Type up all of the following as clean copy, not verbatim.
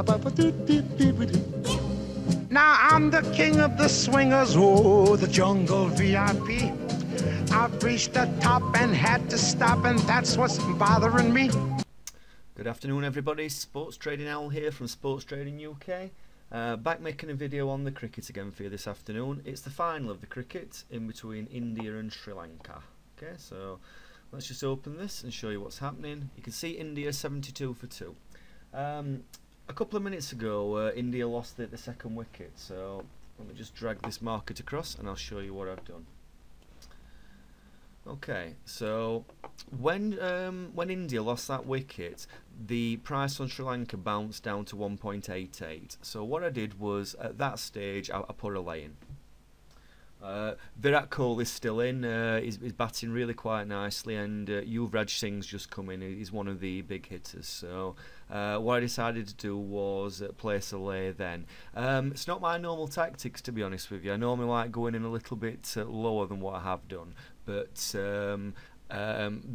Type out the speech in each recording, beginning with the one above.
Now I'm the king of the swingers, oh, the jungle VIP. I've reached the top and had to stop, and that's what's bothering me. Good afternoon everybody, Sports Trading Owl here from Sports Trading UK. Back making a video on the cricket again for you this afternoon. It's the final of the cricket in between India and Sri Lanka. Okay, so let's just open this and show you what's happening. You can see India 72 for 2. A couple of minutes ago India lost the second wicket, so let me just drag this market across and I'll show you what I've done. Okay, so when India lost that wicket, the price on Sri Lanka bounced down to 1.88. So what I did was, at that stage, I put a lay in. Virat Kohli is still in, he's batting really quite nicely, and Yuvraj Singh's just come in. He's one of the big hitters. So what I decided to do was place a lay then. It's not my normal tactics, to be honest with you. I normally like going in a little bit lower than what I have done, but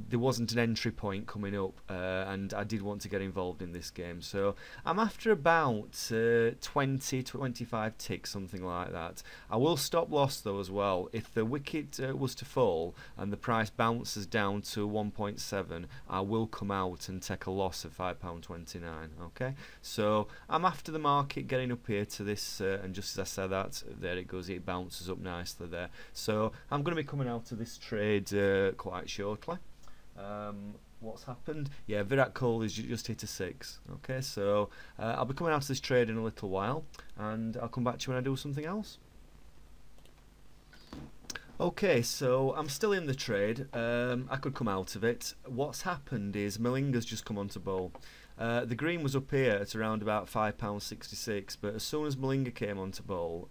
there wasn't an entry point coming up, and I did want to get involved in this game. So I'm after about 20-25 ticks, something like that. I will stop loss though as well. If the wicket was to fall and the price bounces down to 1.7, I will come out and take a loss of £5.29. Okay, so I'm after the market getting up here to this, and just as I said that, there it goes, it bounces up nicely there. So I'm going to be coming out of this trade quite shortly. What's happened? Yeah, Virat Kohli's just hit a 6. Okay, so I'll be coming out of this trade in a little while, and I'll come back to you when I do something else. Okay, so I'm still in the trade. I could come out of it. What's happened is Malinga's just come on to bowl. The green was up here at around about £5.66, but as soon as Malinga came on to bowl,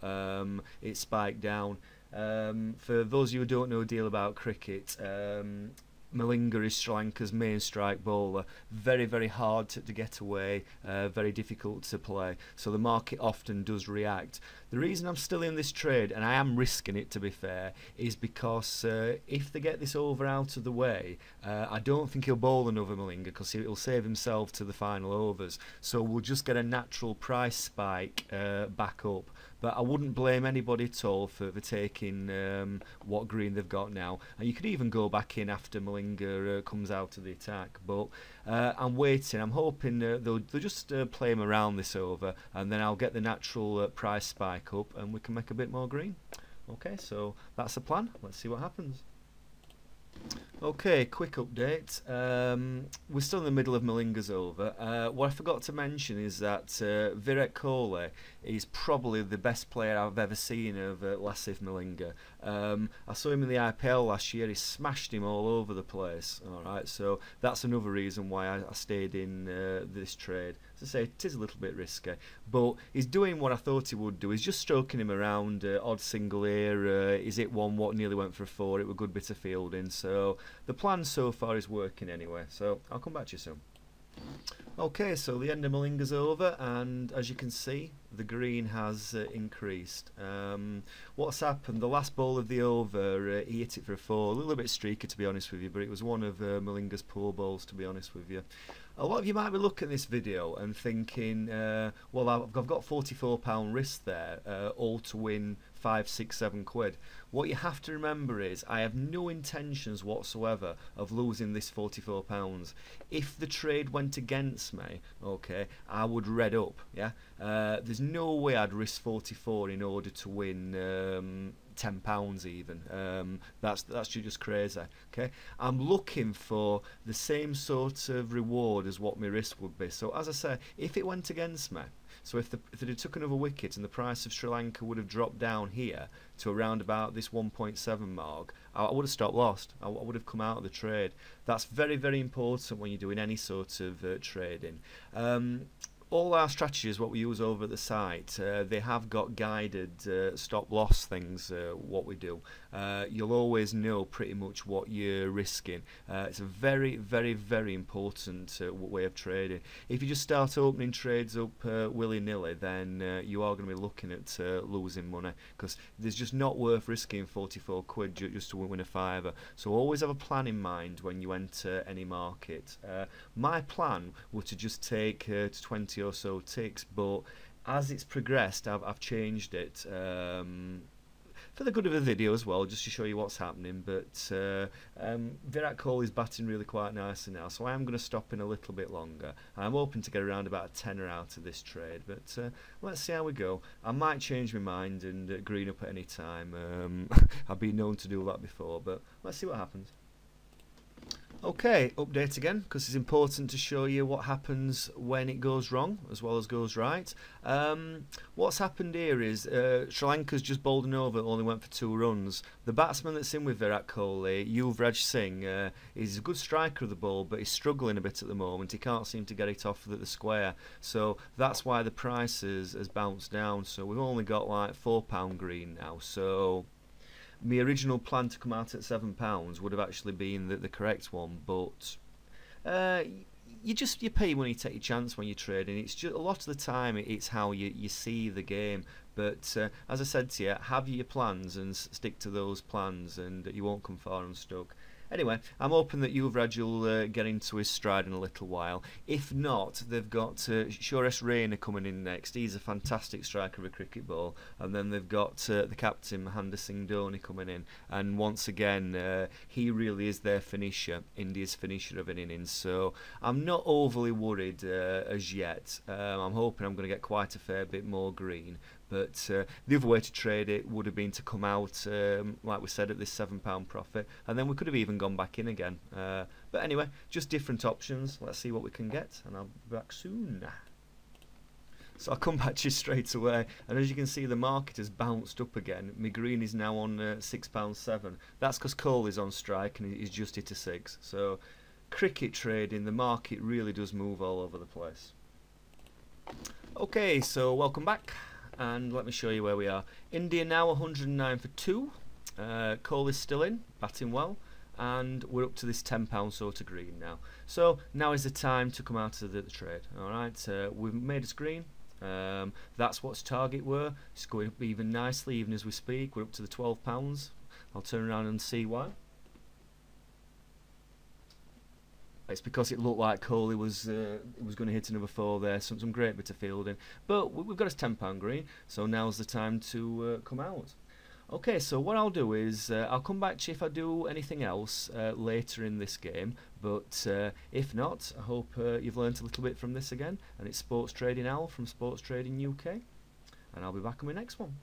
it spiked down. For those of you who don't know a deal about cricket, Malinga is Sri Lanka's main strike bowler. Very, very hard to get away, very difficult to play. So the market often does react. The reason I'm still in this trade, and I am risking it to be fair, is because if they get this over out of the way, I don't think he'll bowl another Malinga, because he'll save himself to the final overs. So we'll just get a natural price spike back up. But I wouldn't blame anybody at all for taking what green they've got now. And you could even go back in after Malinga comes out of the attack. But I'm waiting. I'm hoping they'll just play him around this over, and then I'll get the natural price spike up, and we can make a bit more green. Okay, so that's the plan. Let's see what happens. Okay, quick update. We're still in the middle of Malinga's over. What I forgot to mention is that Virat Kohli is probably the best player I've ever seen of Lasith Malinga. I saw him in the IPL last year. He smashed him all over the place. Alright, so that's another reason why I stayed in this trade. As I say, it is a little bit risky, but he's doing what I thought he would do. He's just stroking him around, odd single here. He's hit one what nearly went for a 4. It was a good bit of fielding. So the plan so far is working anyway. So I'll come back to you soon. Okay, so the end of Malinga's over, and as you can see, the green has increased. What's happened? The last ball of the over, he hit it for a 4. A little bit streaky, to be honest with you, but it was one of Malinga's poor balls, to be honest with you. A lot of you might be looking at this video and thinking, well, I've got £44 risk there, all to win 5, 6, 7 quid. What you have to remember is I have no intentions whatsoever of losing this £44. If the trade went against me, okay, I would red up. Yeah, there's no way I'd risk 44 in order to win £10 even. That's just crazy. Okay, I'm looking for the same sort of reward as what my risk would be. So as I say, if it went against me, so if they took another wicket and the price of Sri Lanka would have dropped down here to around about this 1.7 mark, I would have stopped lost. I would have come out of the trade. That's very, very important when you're doing any sort of trading. All our strategies, what we use over at the site, they have got guided stop loss things, what we do. you'll always know pretty much what you're risking. It's a very, very, very important way of trading. If you just start opening trades up willy-nilly, then you are going to be looking at losing money, because there's just not worth risking 44 quid just to win a fiver. So always have a plan in mind when you enter any market. My plan was to just take 20 or so ticks, but as it's progressed, I've changed it for the good of the video as well, just to show you what's happening. But Virat Kohli is batting really quite nicely now, so I am going to stop in a little bit longer. I'm hoping to get around about a tenner out of this trade, but let's see how we go. I might change my mind and green up at any time. I've been known to do that before, but let's see what happens. Okay, update again, because it's important to show you what happens when it goes wrong as well as goes right. What's happened here is Sri Lanka's just bowled an over, only went for 2 runs. The batsman that's in with Virat Kohli, Yuvraj Singh, is a good striker of the ball, but he's struggling a bit at the moment. He can't seem to get it off the square, so that's why the price has bounced down. So we've only got like £4 green now. So my original plan to come out at £7 would have actually been the correct one, but you pay money, take your chance when you're trading. It's just a lot of the time it's how you see the game. But as I said to you, have your plans and stick to those plans, and you won't come far unstuck. Anyway, I'm hoping that Yuvraj will get into his stride in a little while. If not, they've got Suresh Raina coming in next. He's a fantastic striker of a cricket ball. And then they've got the captain, Mahendra Singh Dhoni, coming in. And once again, he really is their finisher, India's finisher of an innings. So I'm not overly worried as yet. I'm hoping I'm going to get quite a fair bit more green. But the other way to trade it would have been to come out, like we said, at this £7 profit, and then we could have even gone back in again. But anyway, just different options. Let's see what we can get, and I'll be back soon. So I'll come back to you straight away, and as you can see, the market has bounced up again. My green is now on £6.7. That's because Cole is on strike and he's just hit a 6. So cricket trading, the market really does move all over the place. Okay, so welcome back. And let me show you where we are. India now 109 for 2. Cole is still in, batting well, and we're up to this £10 sort of green now. So now is the time to come out of the trade. All right, we've made us green. That's what's target were. It's going up even nicely, even as we speak. We're up to the £12. I'll turn around and see why. It's because it looked like Kohli was going to hit another 4 there, some great bit of fielding. But we've got his £10 green, so now's the time to come out. Okay, so what I'll do is I'll come back to you if I do anything else later in this game. But if not, I hope you've learnt a little bit from this again. And it's Sports Trading Al from Sports Trading UK. And I'll be back on my next one.